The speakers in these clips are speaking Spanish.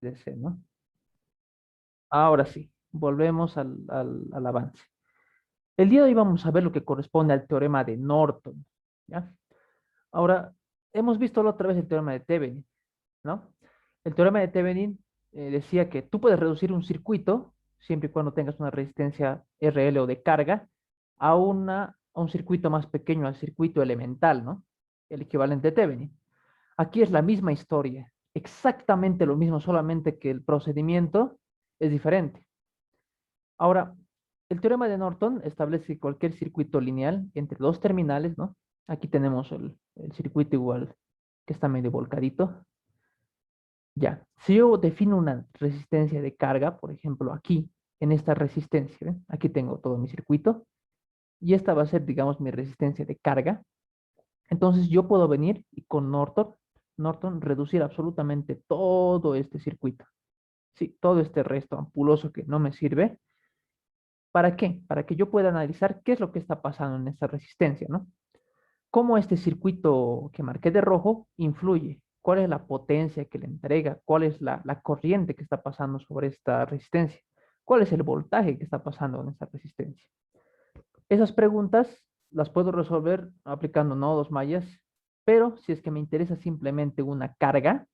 DC, ¿no? Ahora sí, volvemos al avance. El día de hoy vamos a ver lo que corresponde al teorema de Norton, ¿ya? Ahora, hemos visto la otra vez el teorema de Thevenin, ¿no? El teorema de Thevenin decía que tú puedes reducir un circuito, siempre y cuando tengas una resistencia RL o de carga, a un circuito más pequeño, al circuito elemental, ¿no? El equivalente de Thevenin. Aquí es la misma historia, exactamente lo mismo, solamente que el procedimiento es diferente. Ahora, el teorema de Norton establece que cualquier circuito lineal entre dos terminales, ¿no? Aquí tenemos el circuito igual que está medio volcadito. Ya, si yo defino una resistencia de carga, por ejemplo, aquí, en esta resistencia, ¿ven? Aquí tengo todo mi circuito, y esta va a ser, digamos, mi resistencia de carga. Entonces yo puedo venir y con Norton reducir absolutamente todo este circuito. Sí, todo este resto ampuloso que no me sirve. ¿Para qué? Para que yo pueda analizar qué es lo que está pasando en esta resistencia, ¿no? Cómo este circuito que marqué de rojo influye, cuál es la potencia que le entrega, cuál es la corriente que está pasando sobre esta resistencia, cuál es el voltaje que está pasando en esta resistencia. Esas preguntas las puedo resolver aplicando nodos mayas, pero si es que me interesa simplemente una carga,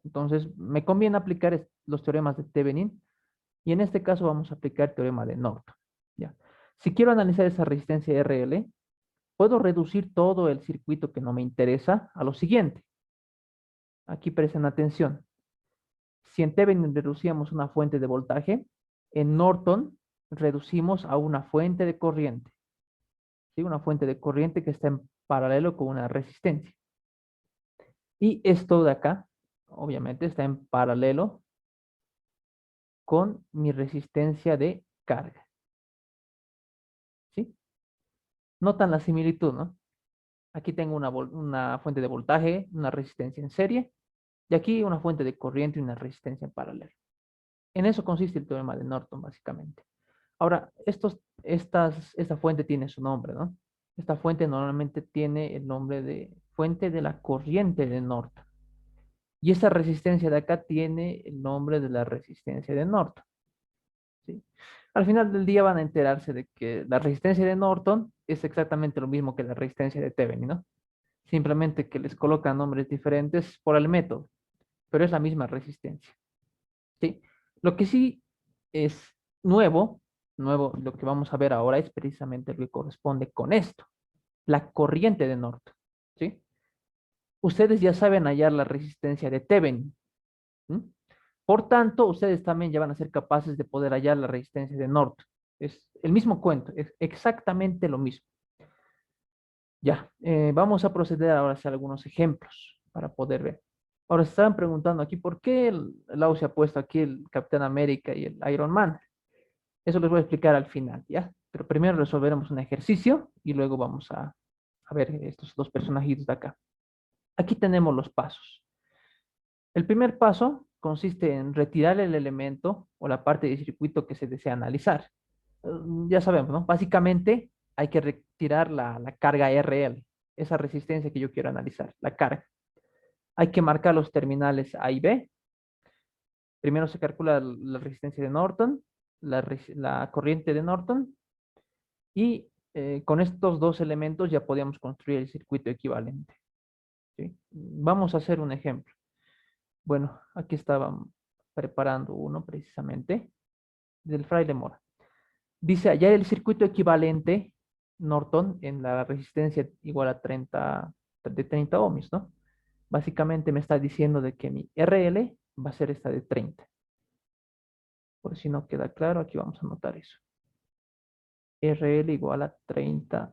entonces me conviene aplicar los teoremas de Thevenin y en este caso vamos a aplicar el teorema de Norton. ¿Ya? Si quiero analizar esa resistencia RL, puedo reducir todo el circuito que no me interesa a lo siguiente. Aquí presten atención. Si en Thevenin reducíamos una fuente de voltaje, en Norton reducimos a una fuente de corriente. ¿Sí? Una fuente de corriente que está en paralelo con una resistencia. Y esto de acá, obviamente, está en paralelo con mi resistencia de carga. ¿Sí? Notan la similitud, ¿no? Aquí tengo una fuente de voltaje, una resistencia en serie, y aquí una fuente de corriente y una resistencia en paralelo. En eso consiste el teorema de Norton, básicamente. Ahora, esta fuente tiene su nombre, ¿no? Esta fuente normalmente tiene el nombre de fuente de la corriente de Norton. Y esta resistencia de acá tiene el nombre de la resistencia de Norton, ¿sí? Al final del día van a enterarse de que la resistencia de Norton es exactamente lo mismo que la resistencia de Thevenin, ¿no? Simplemente que les colocan nombres diferentes por el método, pero es la misma resistencia, ¿sí? Lo que sí es nuevo, lo que vamos a ver ahora es precisamente lo que corresponde con esto, la corriente de Norton, ¿sí? Ustedes ya saben hallar la resistencia de Thevenin. ¿Mm? Por tanto, ustedes también ya van a ser capaces de poder hallar la resistencia de Norton. Es el mismo cuento, es exactamente lo mismo. Ya, vamos a proceder ahora a hacer algunos ejemplos para poder ver. Ahora se estaban preguntando aquí por qué el Lau se ha puesto aquí el Capitán América y el Iron Man. Eso les voy a explicar al final, ¿ya? Pero primero resolveremos un ejercicio y luego vamos a ver estos dos personajitos de acá. Aquí tenemos los pasos. El primer paso consiste en retirar el elemento o la parte del circuito que se desea analizar. Ya sabemos, ¿no? Básicamente hay que retirar la carga RL, esa resistencia que yo quiero analizar, la carga. Hay que marcar los terminales A y B. Primero se calcula la resistencia de Norton, la corriente de Norton, y con estos dos elementos ya podíamos construir el circuito equivalente, ¿sí? Vamos a hacer un ejemplo. Bueno, aquí estaba preparando uno precisamente del Fraile Mora. Dice, hallar el circuito equivalente Norton en la resistencia igual a 30 ohms, ¿no? Básicamente me está diciendo de que mi RL va a ser esta de 30. Por si no queda claro, aquí vamos a anotar eso. RL igual a 30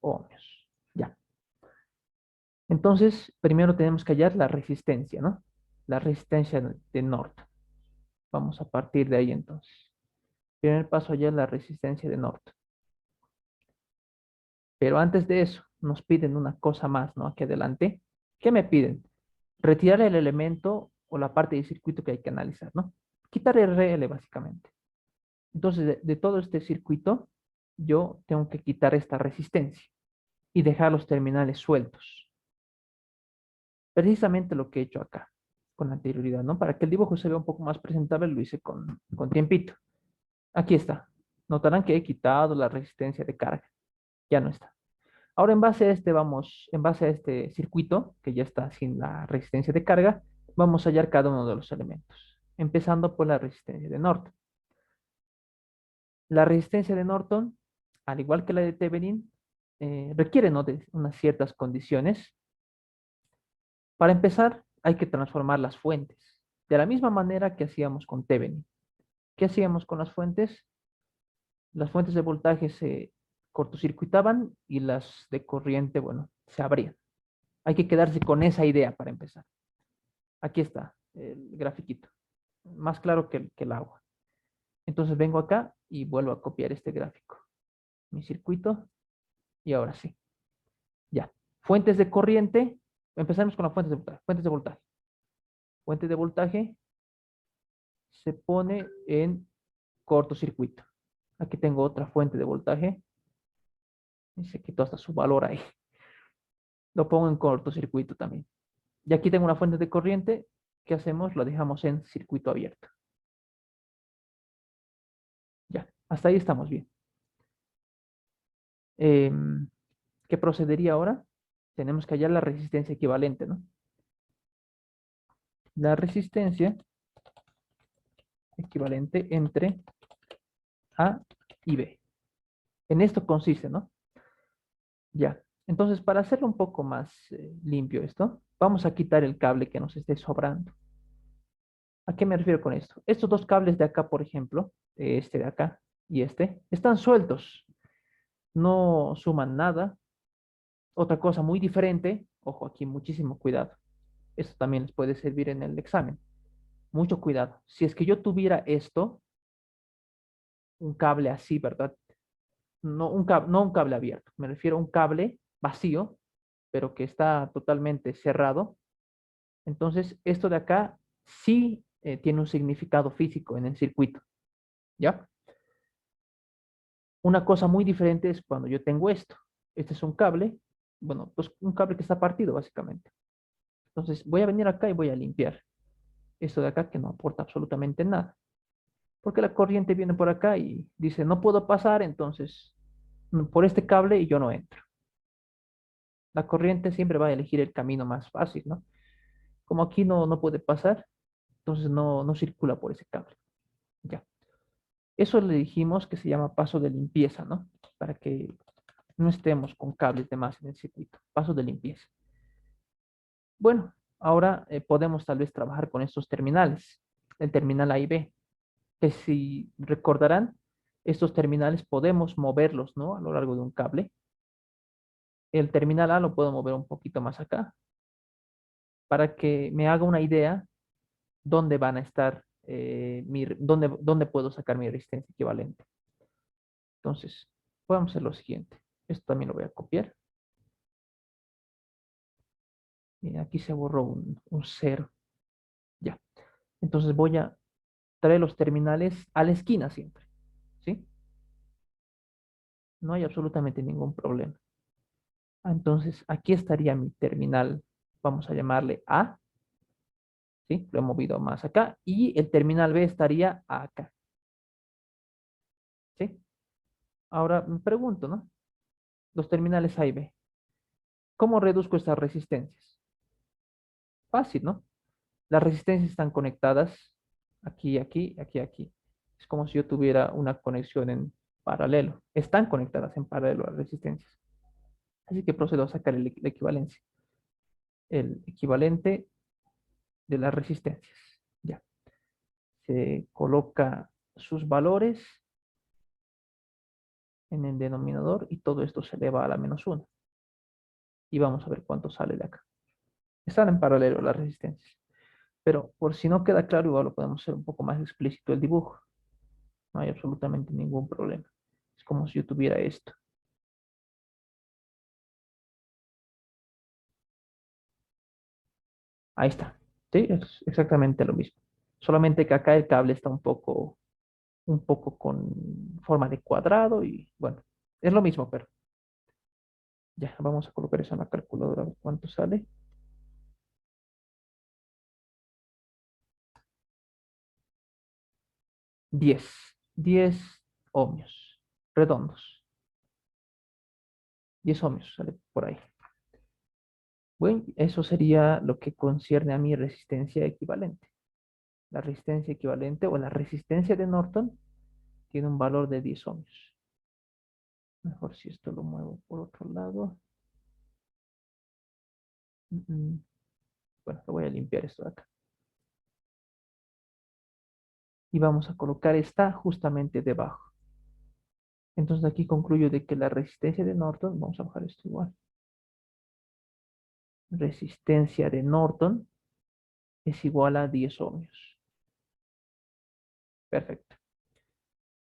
ohms. Ya. Entonces, primero tenemos que hallar la resistencia, ¿no? La resistencia de Norton. Vamos a partir de ahí entonces. Primer paso, hallar la resistencia de Norton. Pero antes de eso, nos piden una cosa más, ¿no? Aquí adelante. ¿Qué me piden? Retirar el elemento o la parte del circuito que hay que analizar, ¿no? Quitar el RL básicamente. Entonces, de todo este circuito, yo tengo que quitar esta resistencia y dejar los terminales sueltos. Precisamente lo que he hecho acá. con anterioridad, ¿no? Para que el dibujo se vea un poco más presentable, lo hice con tiempito. Aquí está. Notarán que he quitado la resistencia de carga. Ya no está. Ahora en base a en base a este circuito, que ya está sin la resistencia de carga, vamos a hallar cada uno de los elementos, empezando por la resistencia de Norton. La resistencia de Norton, al igual que la de Thevenin, requiere, ¿no?, de unas ciertas condiciones. Para empezar, hay que transformar las fuentes, de la misma manera que hacíamos con Thevenin. ¿Qué hacíamos con las fuentes? Las fuentes de voltaje se cortocircuitaban y las de corriente, bueno, se abrían. Hay que quedarse con esa idea para empezar. Aquí está el grafiquito, más claro que el agua. Entonces vengo acá y vuelvo a copiar este gráfico. Mi circuito y ahora sí. Ya. Fuentes de corriente. Empezamos con las fuentes de voltaje. Fuentes de voltaje. Fuente de voltaje se pone en cortocircuito. Aquí tengo otra fuente de voltaje. Y se quitó hasta su valor ahí. Lo pongo en cortocircuito también. Y aquí tengo una fuente de corriente. ¿Qué hacemos? Lo dejamos en circuito abierto. Ya. Hasta ahí estamos bien. ¿Qué procedería ahora? Tenemos que hallar la resistencia equivalente, ¿no? La resistencia equivalente entre A y B. En esto consiste, ¿no? Ya. Entonces, para hacerlo un poco más limpio esto, vamos a quitar el cable que nos esté sobrando. ¿A qué me refiero con esto? Estos dos cables de acá, por ejemplo, este de acá y este, están sueltos. No suman nada. Otra cosa muy diferente, ojo aquí, muchísimo cuidado. Esto también les puede servir en el examen. Mucho cuidado. Si es que yo tuviera esto, un cable así, ¿verdad? No un cable abierto, me refiero a un cable vacío, pero que está totalmente cerrado. Entonces, esto de acá sí tiene un significado físico en el circuito, ¿ya? Una cosa muy diferente es cuando yo tengo esto. Este es un cable, bueno, pues un cable que está partido básicamente. Entonces, voy a venir acá y voy a limpiar esto de acá que no aporta absolutamente nada. Porque la corriente viene por acá y dice, no puedo pasar, entonces por este cable y yo no entro. La corriente siempre va a elegir el camino más fácil, ¿no? Como aquí no puede pasar, entonces no circula por ese cable. Ya. Eso le dijimos que se llama paso de limpieza, ¿no? Para que no estemos con cables de más en el circuito. Paso de limpieza. Bueno, ahora podemos tal vez trabajar con estos terminales. El terminal A y B, que si recordarán, estos terminales podemos moverlos, ¿no? A lo largo de un cable. El terminal A lo puedo mover un poquito más acá para que me haga una idea dónde van a estar, dónde puedo sacar mi resistencia equivalente. Entonces, podemos hacer lo siguiente. Esto también lo voy a copiar. Miren, aquí se borró un cero. Ya. Entonces voy a traer los terminales a la esquina siempre. ¿Sí? No hay absolutamente ningún problema. Entonces, aquí estaría mi terminal. Vamos a llamarle A. ¿Sí? Lo he movido más acá. Y el terminal B estaría acá. ¿Sí? Ahora me pregunto, ¿no? Los terminales A y B. ¿Cómo reduzco estas resistencias? Fácil, ¿no? Las resistencias están conectadas aquí, aquí, aquí, aquí. Es como si yo tuviera una conexión en paralelo. Están conectadas en paralelo las resistencias. Así que procedo a sacar la equivalencia. El equivalente de las resistencias. Ya. Se coloca sus valores en el denominador y todo esto se eleva a la menos 1. Y vamos a ver cuánto sale de acá. Están en paralelo las resistencias. Pero por si no queda claro, igual lo podemos hacer un poco más explícito el dibujo. No hay absolutamente ningún problema. Es como si yo tuviera esto. Ahí está. Sí, es exactamente lo mismo. Solamente que acá el cable está un poco con forma de cuadrado y bueno, es lo mismo, pero ya, vamos a colocar eso en la calculadora, a ver cuánto sale. 10 ohmios redondos. 10 ohmios sale por ahí. Bueno, eso sería lo que concierne a mi resistencia equivalente. La resistencia equivalente o la resistencia de Norton tiene un valor de 10 ohmios. Mejor si esto lo muevo por otro lado. Bueno, lo voy a limpiar esto de acá. Y vamos a colocar esta justamente debajo. Entonces aquí concluyo de que la resistencia de Norton, vamos a bajar esto igual. Resistencia de Norton es igual a 10 ohmios. Perfecto.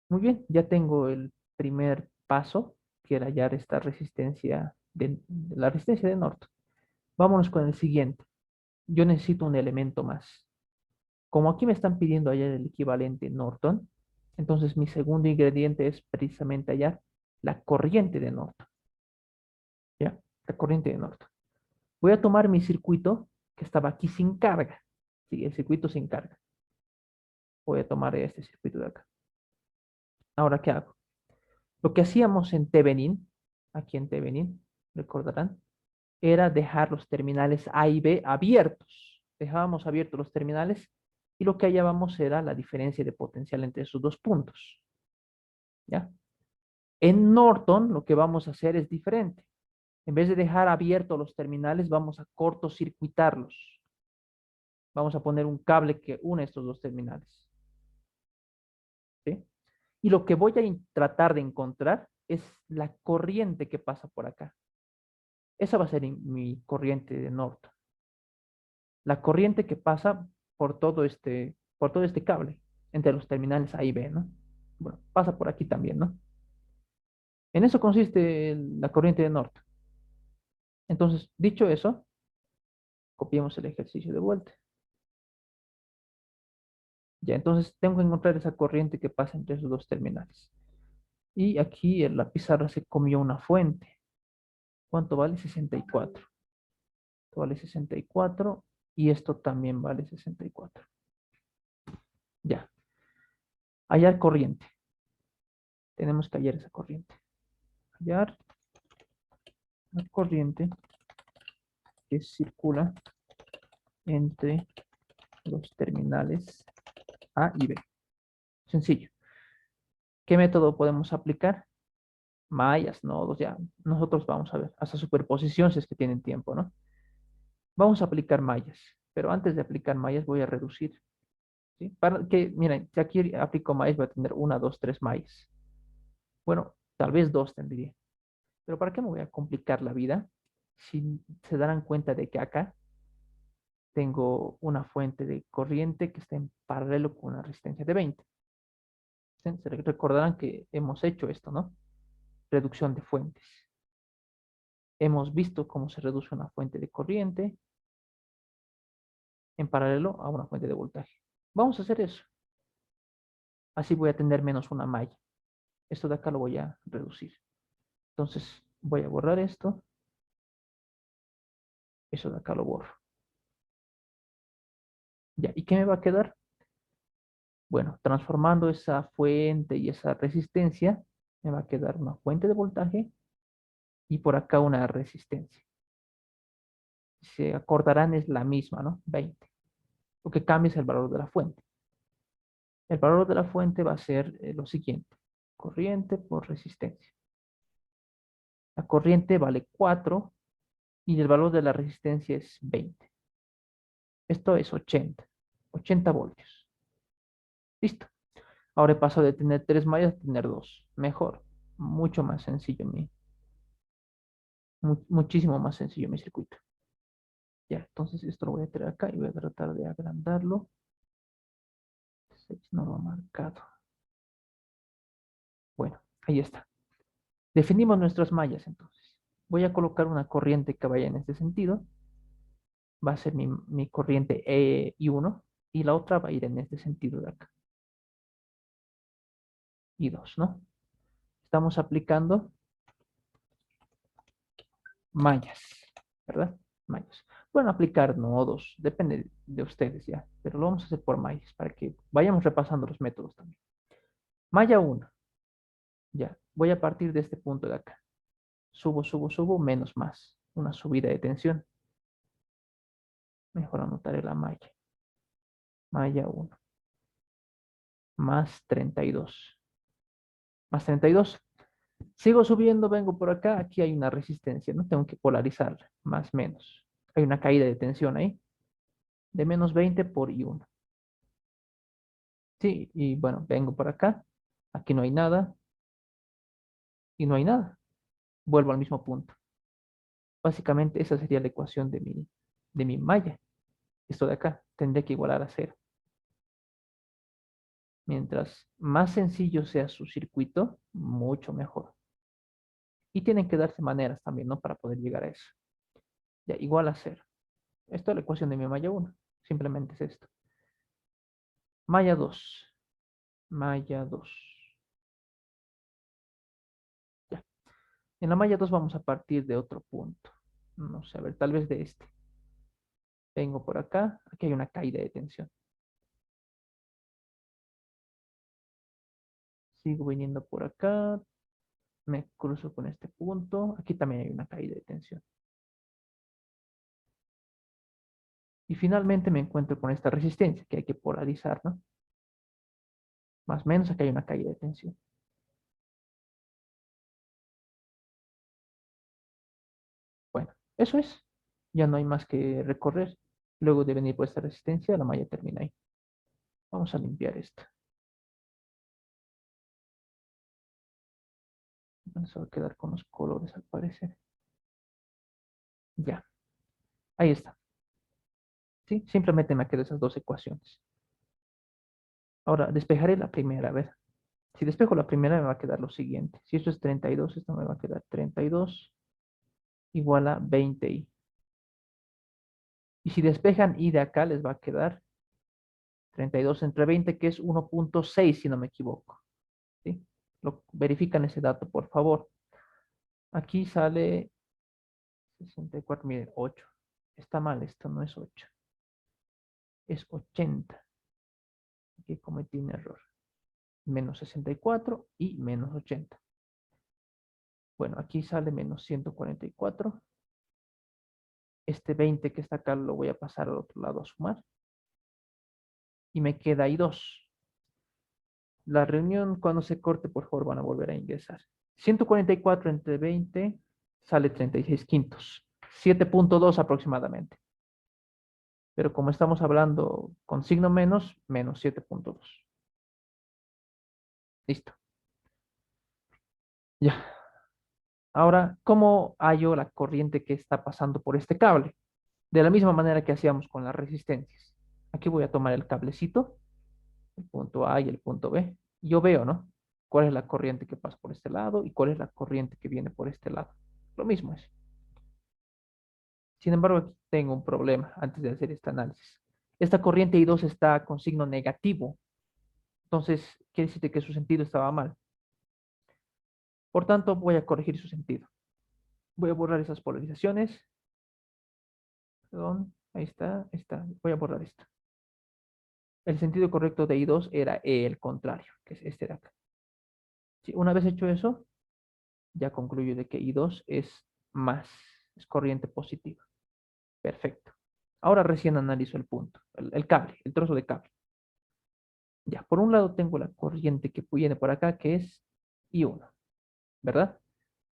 Muy bien, ya tengo el primer paso, que era hallar esta resistencia de la resistencia de Norton. Vámonos con el siguiente. Yo necesito un elemento más. Como aquí me están pidiendo hallar el equivalente Norton, entonces mi segundo ingrediente es precisamente hallar la corriente de Norton. ¿Ya? La corriente de Norton. Voy a tomar mi circuito que estaba aquí sin carga. Sí, el circuito sin carga. Voy a tomar este circuito de acá. Ahora, ¿qué hago? Lo que hacíamos en Thevenin, aquí en Thevenin, recordarán, era dejar los terminales A y B abiertos. Dejábamos abiertos los terminales y lo que hallábamos era la diferencia de potencial entre esos dos puntos. ¿Ya? En Norton lo que vamos a hacer es diferente. En vez de dejar abiertos los terminales, vamos a cortocircuitarlos. Vamos a poner un cable que une estos dos terminales. ¿Sí? Y lo que voy a tratar de encontrar es la corriente que pasa por acá. Esa va a ser mi corriente de Norton. La corriente que pasa por todo este cable entre los terminales A y B, ¿no? Bueno, pasa por aquí también, ¿no? En eso consiste la corriente de Norton. Entonces, dicho eso, copiemos el ejercicio de vuelta. Ya, entonces tengo que encontrar esa corriente que pasa entre esos dos terminales. Y aquí en la pizarra se comió una fuente. ¿Cuánto vale? 64. Esto vale 64 y esto también vale 64. Ya. Hallar corriente. Tenemos que hallar esa corriente. Hallar la corriente que circula entre los terminales A y B. Sencillo. ¿Qué método podemos aplicar? Mallas, nodos, ya. Nosotros vamos a ver. Hasta superposición si es que tienen tiempo, ¿no? Vamos a aplicar mallas. Pero antes de aplicar mallas voy a reducir. ¿Sí? Para que, miren, si aquí aplico mallas voy a tener una, dos, tres mallas. Bueno, tal vez dos tendría. Pero ¿para qué me voy a complicar la vida? Si se darán cuenta de que acá tengo una fuente de corriente que está en paralelo con una resistencia de 20. Se recordarán que hemos hecho esto, ¿no? Reducción de fuentes. Hemos visto cómo se reduce una fuente de corriente en paralelo a una fuente de voltaje. Vamos a hacer eso. Así voy a tener menos una malla. Esto de acá lo voy a reducir. Entonces voy a borrar esto. Eso de acá lo borro. Ya, ¿y qué me va a quedar? Bueno, transformando esa fuente y esa resistencia, me va a quedar una fuente de voltaje y por acá una resistencia. Se acordarán, es la misma, ¿no? 20. Lo que cambia es el valor de la fuente. El valor de la fuente va a ser lo siguiente. Corriente por resistencia. La corriente vale 4 y el valor de la resistencia es 20. Esto es 80. 80 voltios. Listo. Ahora he pasado de tener 3 mallas a tener 2. Mejor. Mucho más sencillo muchísimo más sencillo mi circuito. Ya, entonces esto lo voy a traer acá y voy a tratar de agrandarlo. No lo ha marcado. Bueno, ahí está. Definimos nuestras mallas entonces. Voy a colocar una corriente que vaya en este sentido. Va a ser mi corriente I1 y la otra va a ir en este sentido de acá. I2, ¿no? Estamos aplicando mallas, ¿verdad? Mallas. Pueden aplicar nodos, depende de ustedes ya, pero lo vamos a hacer por mallas para que vayamos repasando los métodos también. Malla 1. Ya, voy a partir de este punto de acá. Subo, subo, subo, menos más. Una subida de tensión. Mejor anotaré la malla. Malla 1. Más 32. Más 32. Sigo subiendo, vengo por acá. Aquí hay una resistencia, ¿no? Tengo que polarizarla. Más, menos. Hay una caída de tensión ahí. De menos 20 por I1. Sí, y bueno, vengo por acá. Aquí no hay nada. Y no hay nada. Vuelvo al mismo punto. Básicamente esa sería la ecuación de mi malla. Esto de acá tendría que igualar a cero. Mientras más sencillo sea su circuito, mucho mejor. Y tienen que darse maneras también, ¿no? Para poder llegar a eso. Ya, igual a cero. Esto es la ecuación de mi malla 1. Simplemente es esto. Malla 2. Malla 2. Ya. En la malla 2 vamos a partir de otro punto. No sé, a ver, tal vez de este. Vengo por acá. Aquí hay una caída de tensión. Sigo viniendo por acá. Me cruzo con este punto. Aquí también hay una caída de tensión. Y finalmente me encuentro con esta resistencia que hay que polarizar, ¿no? Más o menos acá hay una caída de tensión. Bueno, eso es. Ya no hay más que recorrer. Luego de venir por esta resistencia, la malla termina ahí. Vamos a limpiar esto. Bueno, se va a quedar con los colores al parecer. Ya, ahí está. ¿Sí? Simplemente me quedan esas dos ecuaciones. Ahora, despejaré la primera. A ver, si despejo la primera me va a quedar lo siguiente. Si esto es 32, esto me va a quedar 32 igual a 20i. Y si despejan i de acá, les va a quedar 32 entre 20, que es 1.6, si no me equivoco. ¿Sí? Verifican ese dato, por favor. Aquí sale 64, miren, 8. Está mal, esto no es 8. Es 80. Aquí cometí un error. Menos 64 y menos 80. Bueno, aquí sale menos 144. Este 20 que está acá lo voy a pasar al otro lado a sumar. Y me queda ahí 2. La reunión, cuando se corte, por favor, van a volver a ingresar. 144 entre 20 sale 36 quintos. 7.2 aproximadamente. Pero como estamos hablando con signo menos, menos 7.2. Listo. Ya. Ahora, ¿cómo hallo la corriente que está pasando por este cable? De la misma manera que hacíamos con las resistencias. Aquí voy a tomar el cablecito, el punto A y el punto B. Yo veo, ¿no? ¿Cuál es la corriente que pasa por este lado y cuál es la corriente que viene por este lado? Lo mismo es. Sin embargo, aquí tengo un problema antes de hacer este análisis. Esta corriente I2 está con signo negativo. Entonces, quiere decir que su sentido estaba mal. Por tanto, voy a corregir su sentido. Voy a borrar esas polarizaciones. Perdón, ahí está, ahí está. Voy a borrar esto. El sentido correcto de I2 era el contrario, que es este de acá. Sí, una vez hecho eso, ya concluyo de que I2 es más, es corriente positiva. Perfecto. Ahora recién analizo el punto, el cable, el trozo de cable. Ya, por un lado tengo la corriente que viene por acá, que es I1, ¿verdad?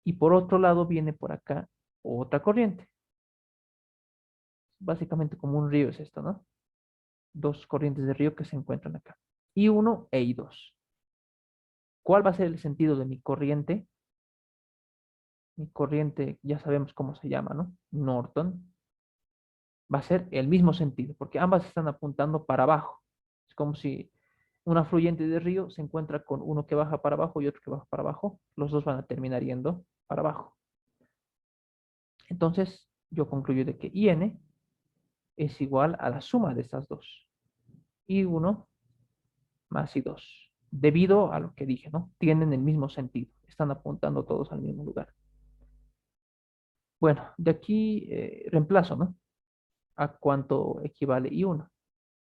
Y por otro lado viene por acá otra corriente. Básicamente como un río es esto, ¿no? Dos corrientes de río que se encuentran acá. I1 e I2. ¿Cuál va a ser el sentido de mi corriente? Mi corriente, ya sabemos cómo se llama, ¿no? Norton. Va a ser el mismo sentido, porque ambas están apuntando para abajo. Es como si una afluente de río se encuentra con uno que baja para abajo y otro que baja para abajo. Los dos van a terminar yendo para abajo. Entonces, yo concluyo de que IN es igual a la suma de estas dos. I1 más I2. Debido a lo que dije, ¿no? Tienen el mismo sentido. Están apuntando todos al mismo lugar. Bueno, de aquí reemplazo, ¿no? ¿A cuánto equivale I1?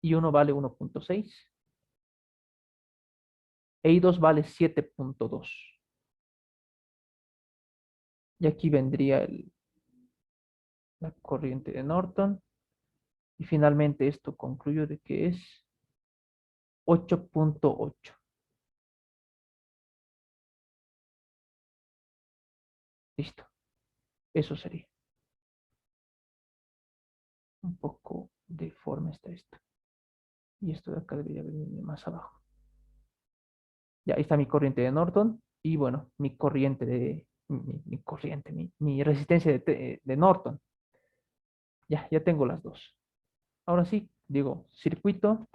I1 vale 1.6. E I2 vale 7.2. Y aquí vendría la corriente de Norton. Y finalmente esto concluyo de que es 8.8. Listo. Eso sería. Un poco deforme está esto. Y esto de acá debería venir más abajo. Ya, ahí está mi corriente de Norton. Y bueno, mi corriente de... Mi corriente, mi resistencia de Norton. Ya tengo las dos. Ahora sí, digo, circuito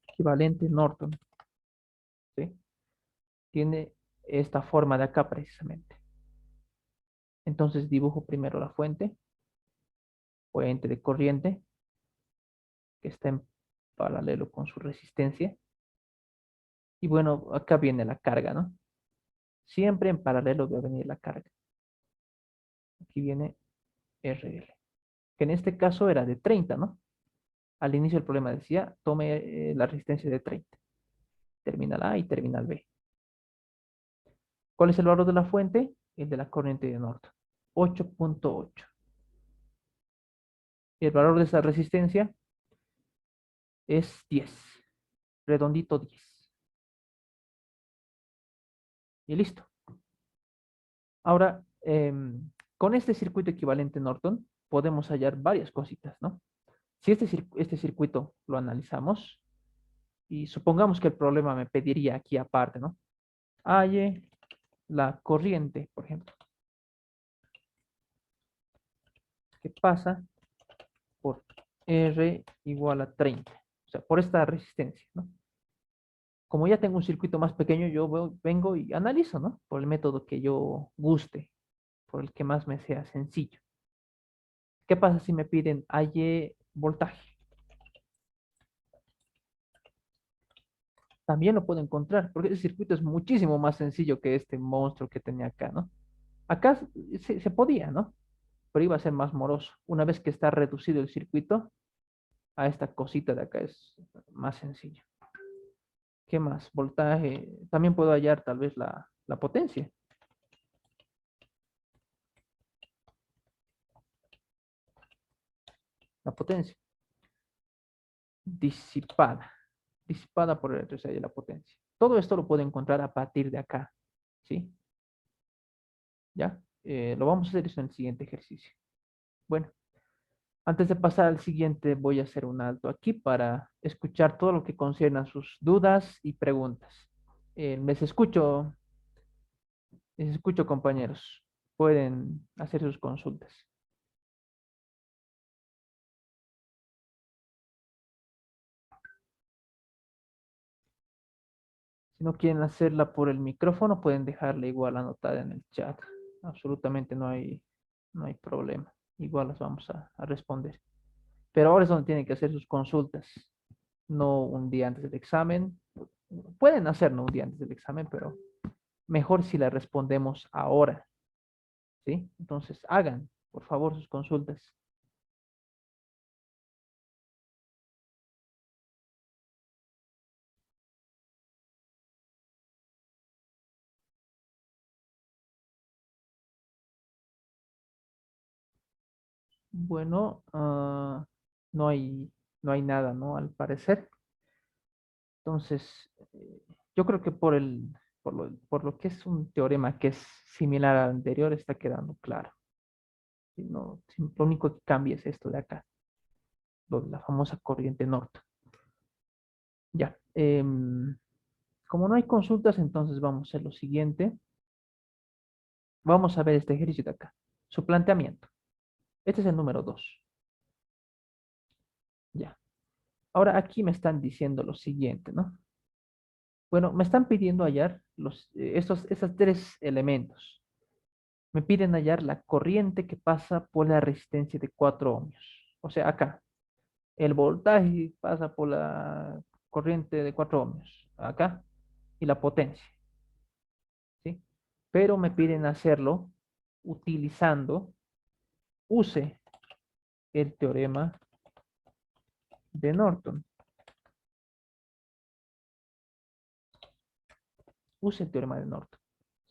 equivalente Norton. ¿Sí? Tiene esta forma de acá precisamente. Entonces dibujo primero la fuente de corriente, que está en paralelo con su resistencia. Y bueno, acá viene la carga, ¿no? Siempre en paralelo va a venir la carga. Aquí viene RL, que en este caso era de 30, ¿no? Al inicio del problema decía, tome la resistencia de 30. Terminal A y terminal B. ¿Cuál es el valor de la fuente? El de la corriente de Norton. 8.8. Y el valor de esa resistencia es 10. Redondito 10. Y listo. Ahora, con este circuito equivalente Norton, podemos hallar varias cositas, ¿no? Si este circuito lo analizamos, y supongamos que el problema me pediría aquí aparte, ¿no? Halle la corriente, por ejemplo, que pasa por R igual a 30. O sea, por esta resistencia, ¿no? Como ya tengo un circuito más pequeño, yo vengo y analizo, ¿no? Por el método que yo guste, por el que más me sea sencillo. ¿Qué pasa si me piden halle voltaje? También lo puedo encontrar, porque ese circuito es muchísimo más sencillo que este monstruo que tenía acá, ¿no? Acá se podía, ¿no? Pero iba a ser más moroso. Una vez que está reducido el circuito, a esta cosita de acá es más sencillo. ¿Qué más? Voltaje. También puedo hallar tal vez la potencia. La potencia. Disipada. Disipada por el RSI de la potencia. Todo esto lo puedo encontrar a partir de acá. ¿Sí? ¿Ya? Lo vamos a hacer eso en el siguiente ejercicio. Bueno, antes de pasar al siguiente, voy a hacer un alto aquí para escuchar todo lo que concierne a sus dudas y preguntas. Les escucho, compañeros. Pueden hacer sus consultas. Si no quieren hacerla por el micrófono, pueden dejarla igual anotada en el chat. Absolutamente no hay problema. Igual las vamos a responder. Pero ahora es donde tienen que hacer sus consultas, no un día antes del examen. Pueden hacerlo un día antes del examen, pero mejor si la respondemos ahora, ¿sí? Entonces, hagan, por favor, sus consultas. Bueno, no hay, no hay nada, ¿no? Al parecer. Entonces, yo creo que por lo que es un teorema que es similar al anterior, está quedando claro. No, lo único que cambia es esto de acá, lo de la famosa corriente norte. Ya. Como no hay consultas, entonces vamos a hacer lo siguiente. Vamos a ver este ejercicio de acá. Su planteamiento. Este es el número 2. Ya. Ahora aquí me están diciendo lo siguiente, ¿no? Bueno, me están pidiendo hallar estos tres elementos. Me piden hallar la corriente que pasa por la resistencia de 4 ohmios. O sea, acá, el voltaje pasa por la corriente de 4 ohmios. Acá, y la potencia, ¿sí? Pero me piden hacerlo utilizando, use el teorema de Norton. use el teorema de Norton,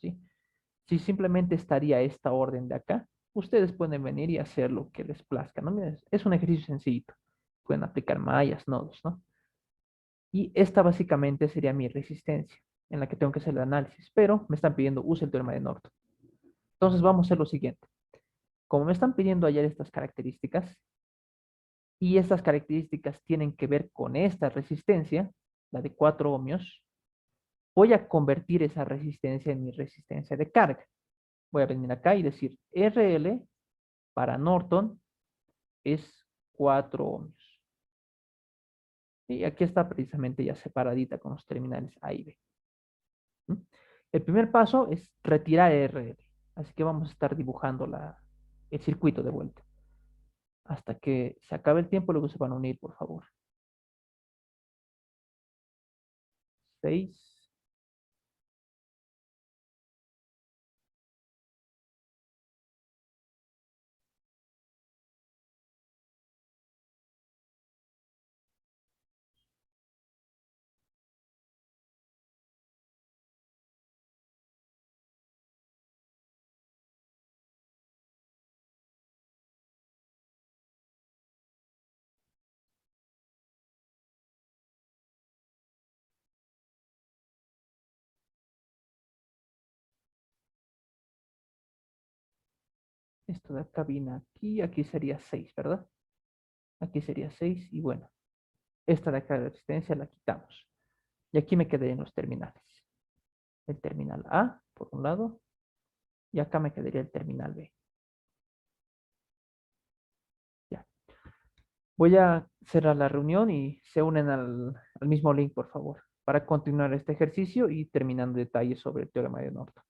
¿sí? Si simplemente estaría esta orden de acá, ustedes pueden venir y hacer lo que les plazca, ¿no? Mira, es un ejercicio sencillito. Pueden aplicar mallas, nodos, ¿no? Y esta básicamente sería mi resistencia, en la que tengo que hacer el análisis, pero me están pidiendo use el teorema de Norton. Entonces vamos a hacer lo siguiente. Como me están pidiendo hallar estas características, y estas características tienen que ver con esta resistencia, la de 4 ohmios, voy a convertir esa resistencia en mi resistencia de carga. Voy a venir acá y decir RL para Norton es 4 ohmios. Y aquí está precisamente ya separadita con los terminales A y B. ¿Mm? El primer paso es retirar RL. Así que vamos a estar dibujando el circuito de vuelta. Hasta que se acabe el tiempo, luego se van a unir, por favor. 6. Esto de acá viene aquí, aquí sería 6, ¿verdad? Aquí sería 6 y bueno, esta de acá de resistencia la quitamos. Y aquí me quedé en los terminales. El terminal A, por un lado, y acá me quedaría el terminal B. Ya. Voy a cerrar la reunión y se unen al mismo link, por favor, para continuar este ejercicio y terminando detalles sobre el teorema de Norton.